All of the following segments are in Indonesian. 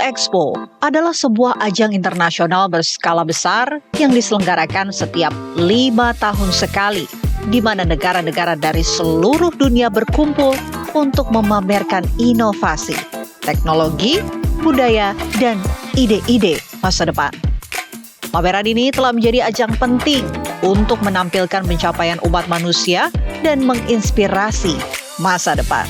Expo adalah sebuah ajang internasional berskala besar yang diselenggarakan setiap 5 tahun sekali, di mana negara-negara dari seluruh dunia berkumpul untuk memamerkan inovasi, teknologi, budaya, dan ide-ide masa depan. Pameran ini telah menjadi ajang penting untuk menampilkan pencapaian umat manusia dan menginspirasi masa depan.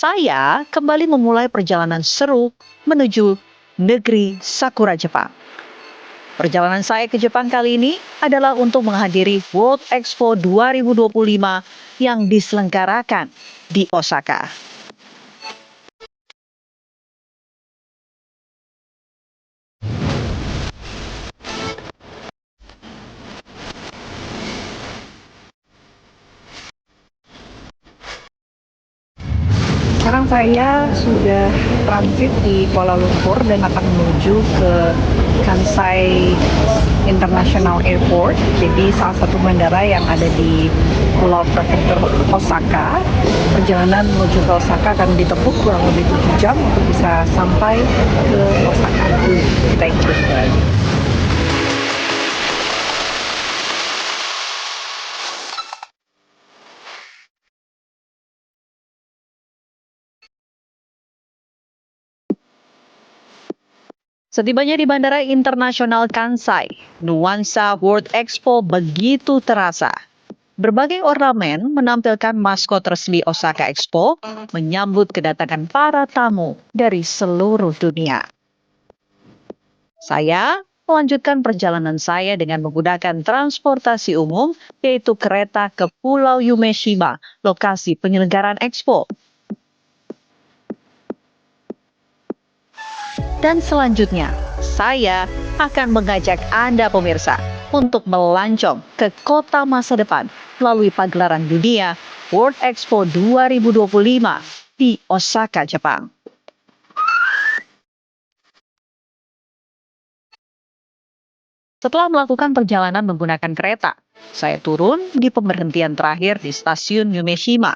Saya kembali memulai perjalanan seru menuju negeri Sakura Jepang. Perjalanan saya ke Jepang kali ini adalah untuk menghadiri World Expo 2025 yang diselenggarakan di Osaka. Sekarang saya sudah transit di Kuala Lumpur dan akan menuju ke Kansai International Airport. Jadi salah satu bandara yang ada di Pulau Prefektur Osaka. Perjalanan menuju ke Osaka akan ditempuh kurang lebih 7 jam untuk bisa sampai ke Osaka. Kita ikut. Setibanya di Bandara Internasional Kansai, nuansa World Expo begitu terasa. Berbagai ornamen menampilkan maskot resmi Osaka Expo menyambut kedatangan para tamu dari seluruh dunia. Saya melanjutkan perjalanan saya dengan menggunakan transportasi umum, yaitu kereta ke Pulau Umeshima, lokasi penyelenggaraan Expo. Dan selanjutnya, saya akan mengajak Anda pemirsa untuk melancong ke kota masa depan melalui pagelaran dunia World Expo 2025 di Osaka, Jepang. Setelah melakukan perjalanan menggunakan kereta, saya turun di pemberhentian terakhir di stasiun Umeshima.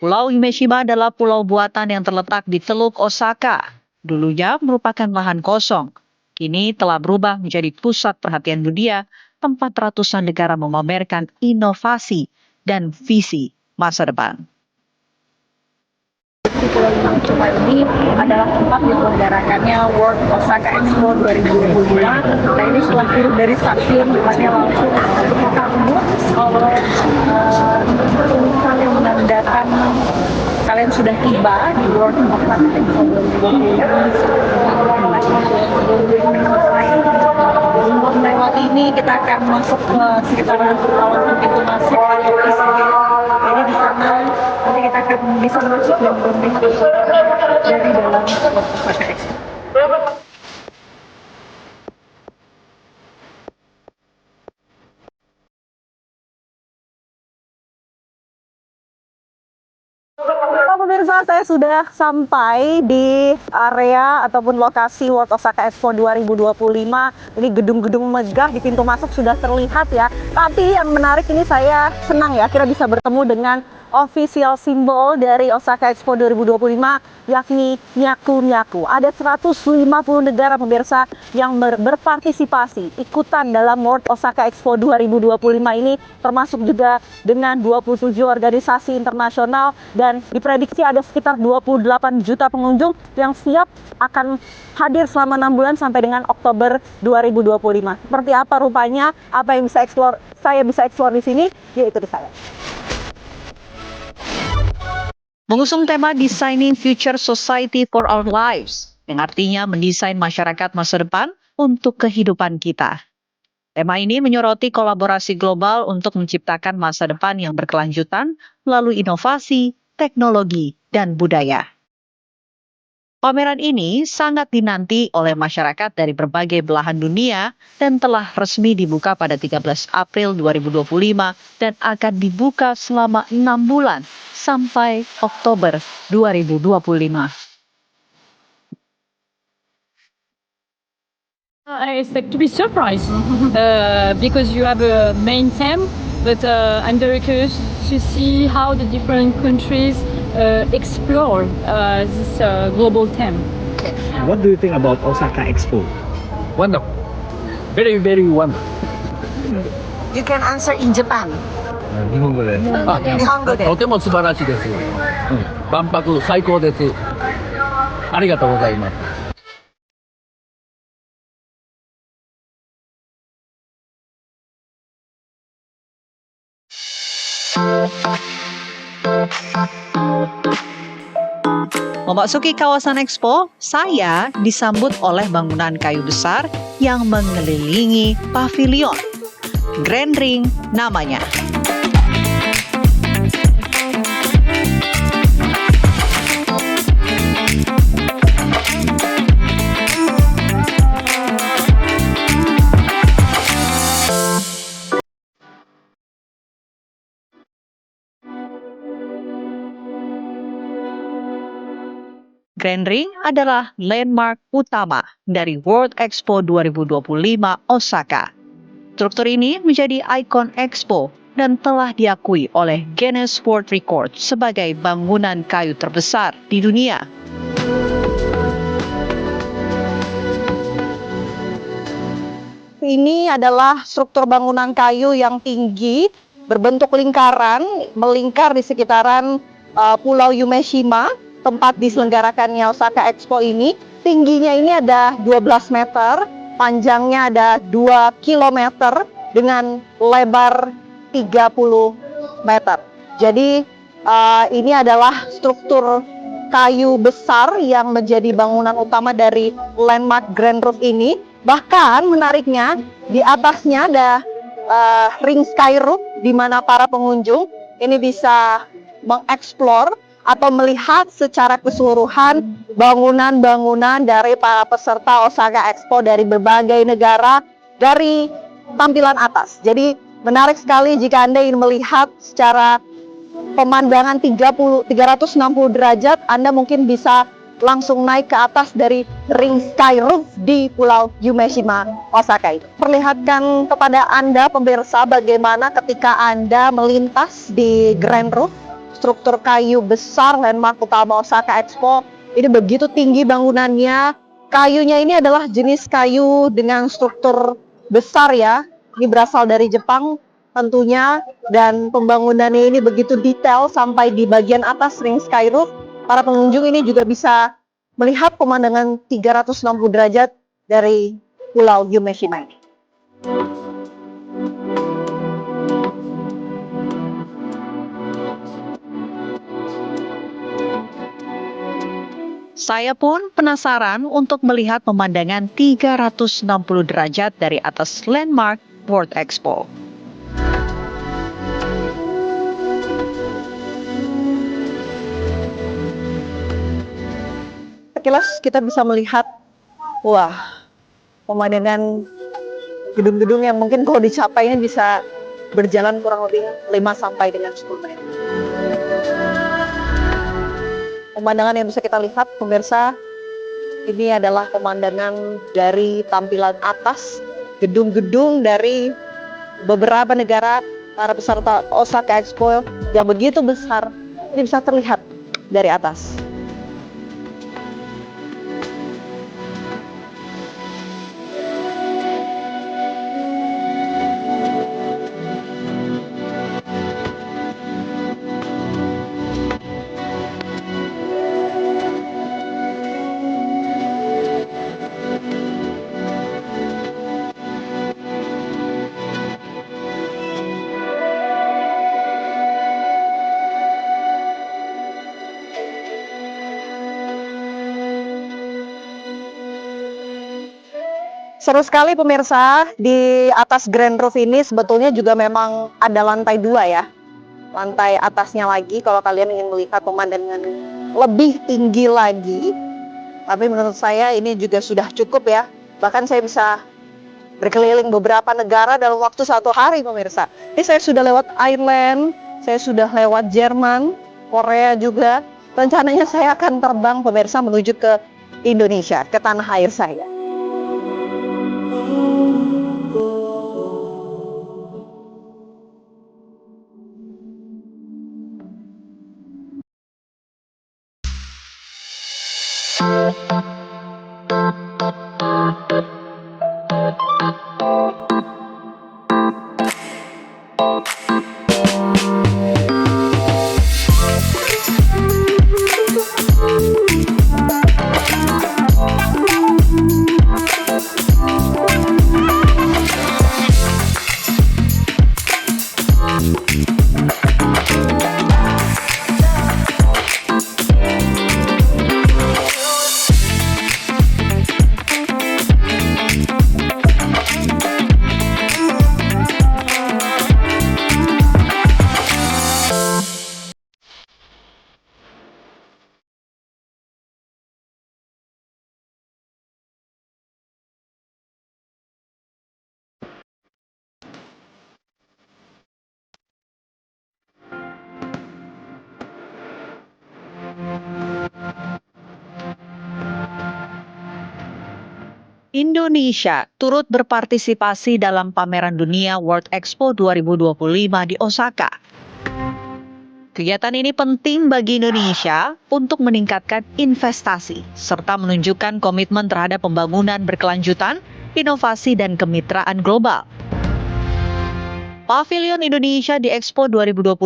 Pulau Umeshima adalah pulau buatan yang terletak di Teluk Osaka. Dulunya merupakan lahan kosong. Kini telah berubah menjadi pusat perhatian dunia, tempat ratusan negara memamerkan inovasi dan visi masa depan. Di Pulau Umeshima ini adalah tempat diselenggarakannya World Osaka Expo 2025. Nah, ini setelah turun dari stasiun, depannya langsung bertemu oleh tulisan yang menandakan kalian sudah tiba di World Osaka Expo 2025. Untuk melewati ini kita akan masuk ke sekitaran pintu masuk. Jadi di sana nanti kita akan bisa masuk dan melihat dari dalam World Osaka Expo. Pemirsa, saya sudah sampai di area ataupun lokasi World Osaka Expo 2025. Ini gedung-gedung megah di pintu masuk sudah terlihat ya. Tapi yang menarik ini saya senang ya, akhirnya bisa bertemu dengan official simbol dari Osaka Expo 2025, yakni Nyaku-Nyaku. Ada 150 negara pemirsa yang berpartisipasi ikutan dalam World Osaka Expo 2025 ini, termasuk juga dengan 27 organisasi internasional, dan diprediksi ada sekitar 28 juta pengunjung yang siap akan hadir selama 6 bulan sampai dengan Oktober 2025. Seperti apa rupanya, apa yang saya bisa eksplor di sini, yaitu di saya. Mengusung tema Designing Future Society for Our Lives, yang artinya mendesain masyarakat masa depan untuk kehidupan kita. Tema ini menyoroti kolaborasi global untuk menciptakan masa depan yang berkelanjutan melalui inovasi, teknologi, dan budaya. Pameran ini sangat dinanti oleh masyarakat dari berbagai belahan dunia dan telah resmi dibuka pada 13 April 2025 dan akan dibuka selama 6 bulan sampai Oktober 2025. I expect to be surprised because you have a main theme, but I'm very curious to see how the different countries explore this global theme. What do you think about Osaka Expo? Wonderful. Very, very wonderful. You can answer in Japan. 日本語で。日本語で。とても素晴らしいです。万博最高です。ありがとうございます。Memasuki kawasan Expo, saya disambut oleh bangunan kayu besar yang mengelilingi pavilion. Grand Ring namanya. Grand Ring adalah landmark utama dari World Expo 2025 Osaka. Struktur ini menjadi ikon Expo dan telah diakui oleh Guinness World Record sebagai bangunan kayu terbesar di dunia. Ini adalah struktur bangunan kayu yang tinggi, berbentuk lingkaran, melingkar di sekitaran Pulau Yumeshima, tempat diselenggarakannya Osaka Expo ini. Tingginya ini ada 12 meter, panjangnya ada 2 kilometer, dengan lebar 30 meter. Jadi ini adalah struktur kayu besar yang menjadi bangunan utama dari landmark Grand Roof ini. Bahkan menariknya, di atasnya ada ring sky roof, di mana para pengunjung ini bisa mengeksplor atau melihat secara keseluruhan bangunan-bangunan dari para peserta Osaka Expo dari berbagai negara dari tampilan atas. Jadi menarik sekali jika Anda ingin melihat secara pemandangan 360 derajat, Anda mungkin bisa langsung naik ke atas dari ring sky roof di Pulau Yumeshima, Osaka itu. Perlihatkan kepada Anda pemirsa bagaimana ketika Anda melintas di Grand Roof, struktur kayu besar landmark utama Osaka Expo. Ini begitu tinggi bangunannya. Kayunya ini adalah jenis kayu dengan struktur besar ya. Ini berasal dari Jepang tentunya, dan pembangunannya ini begitu detail sampai di bagian atas ring sky roof. Para pengunjung ini juga bisa melihat pemandangan 360 derajat dari Pulau Yumeshima ini. Saya pun penasaran untuk melihat pemandangan 360 derajat dari atas landmark World Expo. Sekilas kita bisa melihat, wah, pemandangan gedung-gedung yang mungkin kalau dicapai ini bisa berjalan kurang lebih 5 sampai dengan 10 menit. Pemandangan yang bisa kita lihat, pemirsa, ini adalah pemandangan dari tampilan atas gedung-gedung dari beberapa negara para peserta Osaka Expo yang begitu besar. Ini bisa terlihat dari atas. Seru sekali pemirsa, di atas Grand Roof ini sebetulnya juga memang ada lantai 2 ya. Lantai atasnya lagi kalau kalian ingin melihat pemandangan lebih tinggi lagi. Tapi menurut saya ini juga sudah cukup ya. Bahkan saya bisa berkeliling beberapa negara dalam waktu 1 hari pemirsa. Ini saya sudah lewat Ireland, saya sudah lewat Jerman, Korea juga. Rencananya saya akan terbang pemirsa menuju ke Indonesia, ke tanah air saya. Indonesia turut berpartisipasi dalam pameran dunia World Expo 2025 di Osaka. Kegiatan ini penting bagi Indonesia untuk meningkatkan investasi serta menunjukkan komitmen terhadap pembangunan berkelanjutan, inovasi, dan kemitraan global. Pavilion Indonesia di Expo 2025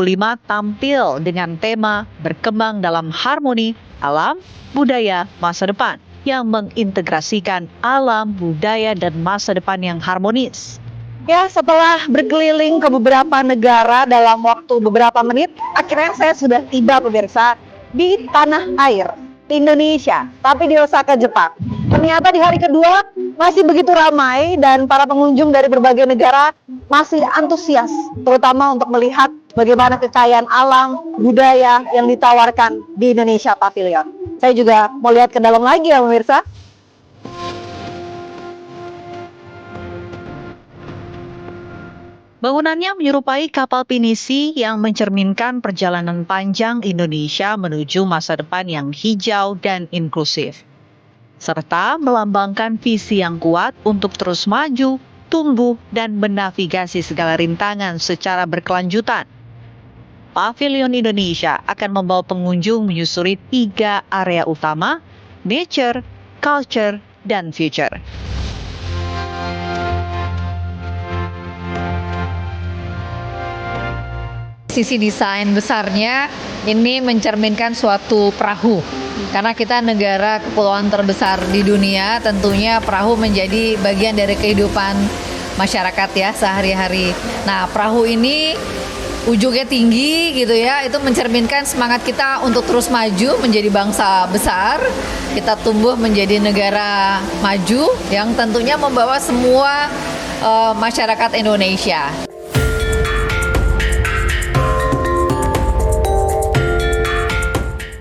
tampil dengan tema berkembang dalam harmoni alam, budaya, masa depan yang mengintegrasikan alam, budaya, dan masa depan yang harmonis. Ya, setelah berkeliling ke beberapa negara dalam waktu beberapa menit, akhirnya saya sudah tiba pemirsa di tanah air, di Indonesia, tapi di Osaka, Jepang. Ternyata di hari kedua masih begitu ramai dan para pengunjung dari berbagai negara masih antusias, terutama untuk melihat bagaimana kekayaan alam, budaya yang ditawarkan di Indonesia Pavilion. Saya juga mau lihat ke dalam lagi ya pemirsa. Bangunannya menyerupai kapal pinisi yang mencerminkan perjalanan panjang Indonesia menuju masa depan yang hijau dan inklusif, serta melambangkan visi yang kuat untuk terus maju, tumbuh, dan menavigasi segala rintangan secara berkelanjutan. Pavilion Indonesia akan membawa pengunjung menyusuri 3 area utama: nature, culture, dan future. Sisi desain besarnya ini mencerminkan suatu perahu. Karena kita negara kepulauan terbesar di dunia, tentunya perahu menjadi bagian dari kehidupan masyarakat ya sehari-hari. Nah, perahu ini ujungnya tinggi gitu ya, itu mencerminkan semangat kita untuk terus maju menjadi bangsa besar. Kita tumbuh menjadi negara maju yang tentunya membawa semua masyarakat Indonesia.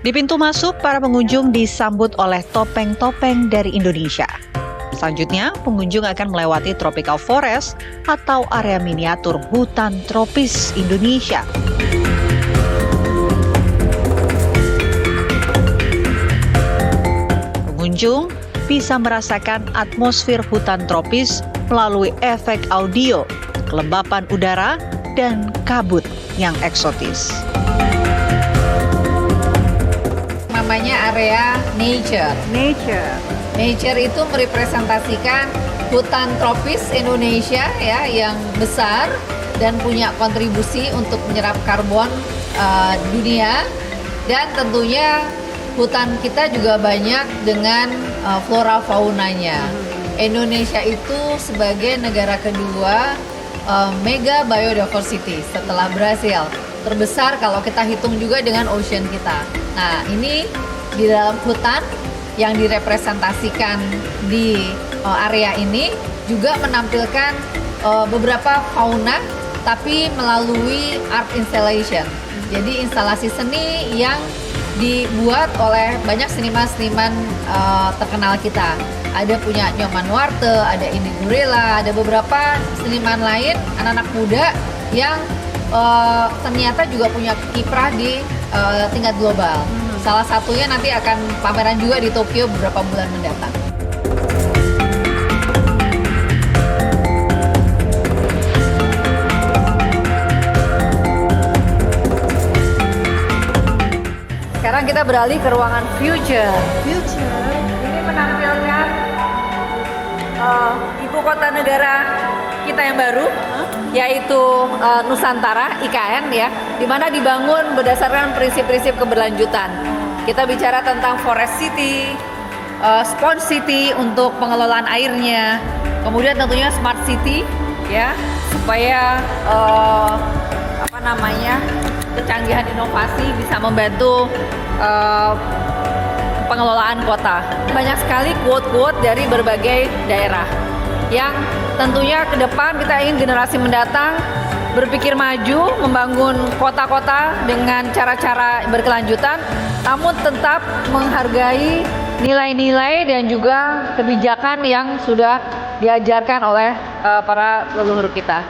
Di pintu masuk, para pengunjung disambut oleh topeng-topeng dari Indonesia. Selanjutnya, pengunjung akan melewati Tropical Forest atau area miniatur hutan tropis Indonesia. Pengunjung bisa merasakan atmosfer hutan tropis melalui efek audio, kelembapan udara, dan kabut yang eksotis. Namanya area nature. Nature itu merepresentasikan hutan tropis Indonesia ya yang besar dan punya kontribusi untuk menyerap karbon dunia, dan tentunya hutan kita juga banyak dengan flora faunanya. Indonesia itu sebagai negara kedua mega biodiversity setelah Brasil. Terbesar kalau kita hitung juga dengan ocean kita. Nah, ini di dalam hutan yang direpresentasikan di area ini juga menampilkan beberapa fauna tapi melalui art installation. Jadi instalasi seni yang dibuat oleh banyak seniman-seniman terkenal kita. Ada punya Nyoman Warte, ada Indi Gurila, ada beberapa seniman lain, anak-anak muda yang ternyata juga punya kiprah di tingkat global. Salah satunya nanti akan pameran juga di Tokyo beberapa bulan mendatang. Sekarang kita beralih ke ruangan future. Ini menampilkan ibu kota negara kita yang baru, yaitu Nusantara (IKN) ya, di mana dibangun berdasarkan prinsip-prinsip keberlanjutan. Kita bicara tentang forest city, sponge city untuk pengelolaan airnya, kemudian tentunya smart city ya, supaya kecanggihan inovasi bisa membantu pengelolaan kota. Banyak sekali quote-quote dari berbagai daerah yang tentunya ke depan kita ingin generasi mendatang berpikir maju, membangun kota-kota dengan cara-cara berkelanjutan, namun tetap menghargai nilai-nilai dan juga kebijakan yang sudah diajarkan oleh para leluhur kita.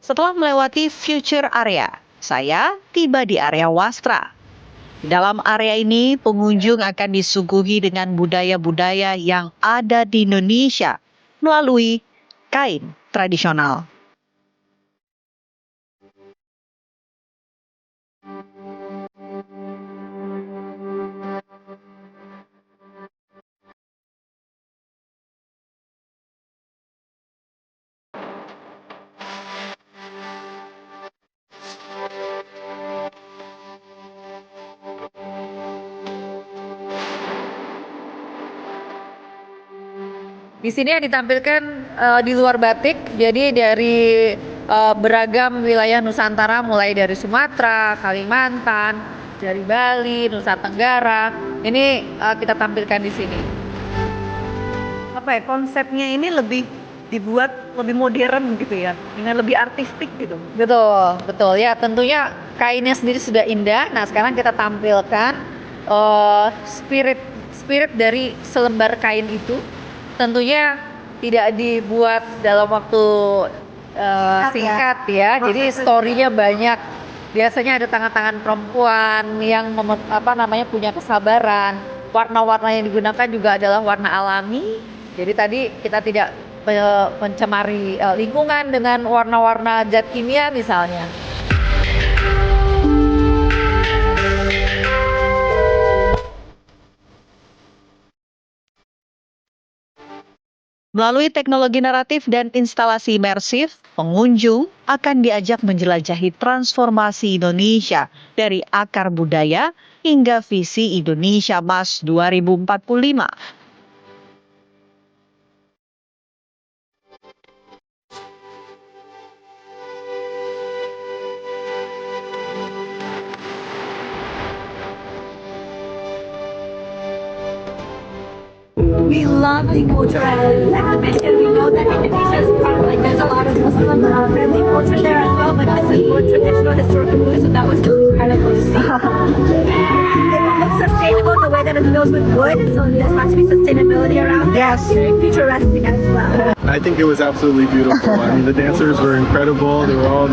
Setelah melewati future area, saya tiba di area Wastra. Di dalam area ini, pengunjung akan disuguhi dengan budaya-budaya yang ada di Indonesia melalui kain tradisional. Di sini yang ditampilkan di luar batik, jadi dari beragam wilayah Nusantara, mulai dari Sumatera, Kalimantan, dari Bali, Nusa Tenggara, ini kita tampilkan di sini. Apa ya, konsepnya ini lebih dibuat lebih modern gitu ya, dengan lebih artistik gitu. Betul, betul ya. Tentunya kainnya sendiri sudah indah. Nah, sekarang kita tampilkan spirit dari selembar kain itu. Tentunya tidak dibuat dalam waktu singkat ya. Jadi story-nya banyak. Biasanya ada tangan-tangan perempuan yang punya kesabaran. Warna-warna yang digunakan juga adalah warna alami. Jadi tadi kita tidak mencemari lingkungan dengan warna-warna zat kimia misalnya. Melalui teknologi naratif dan instalasi imersif, pengunjung akan diajak menjelajahi transformasi Indonesia dari akar budaya hingga visi Indonesia Emas 2045. We love the culture and we know that Indonesia is like there's a lot of Muslim friendly culture there as well, but this is more traditional historical food, so that was really incredible to see. It looks sustainable the way that it's built with wood, so there has to be sustainability around it. Yes, very futuristic as well. I think it was absolutely beautiful. I mean, the dancers were incredible. They were all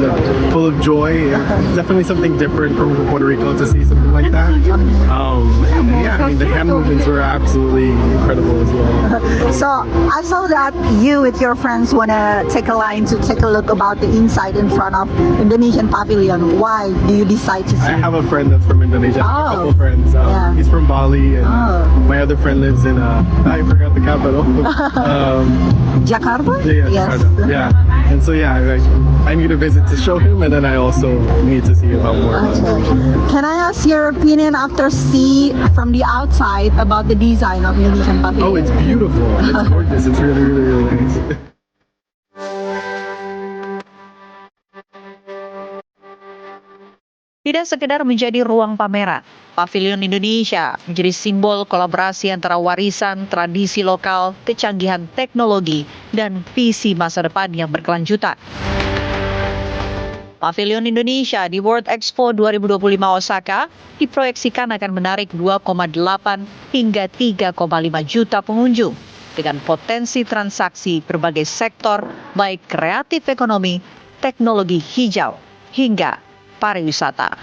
full of joy. It's definitely something different from Puerto Rico to see something like that. Yeah, I mean, the hand movements were absolutely incredible as well. So I saw that you with your friends want to take a line to take a look about the inside in front of Indonesian pavilion. Why do you decide to see? I have a friend that's from Indonesia. A couple friends. Yeah. He's from Bali, and my other friend lives in I forgot the capital. Jakarta? Yeah, Yes. Jakarta. Yeah. And so yeah, I need a visit to show him, and then I also need to see about more. Can I ask your opinion after see from the outside about the design of Indonesian pavilion? Oh, it's beautiful. It's gorgeous. It's really, really, really nice. Tidak sekedar menjadi ruang pameran, Pavilion Indonesia menjadi simbol kolaborasi antara warisan tradisi lokal, kecanggihan teknologi, dan visi masa depan yang berkelanjutan. Pavilion Indonesia di World Expo 2025 Osaka diproyeksikan akan menarik 2,8 hingga 3,5 juta pengunjung dengan potensi transaksi berbagai sektor baik kreatif ekonomi, teknologi hijau, hingga pariwisata.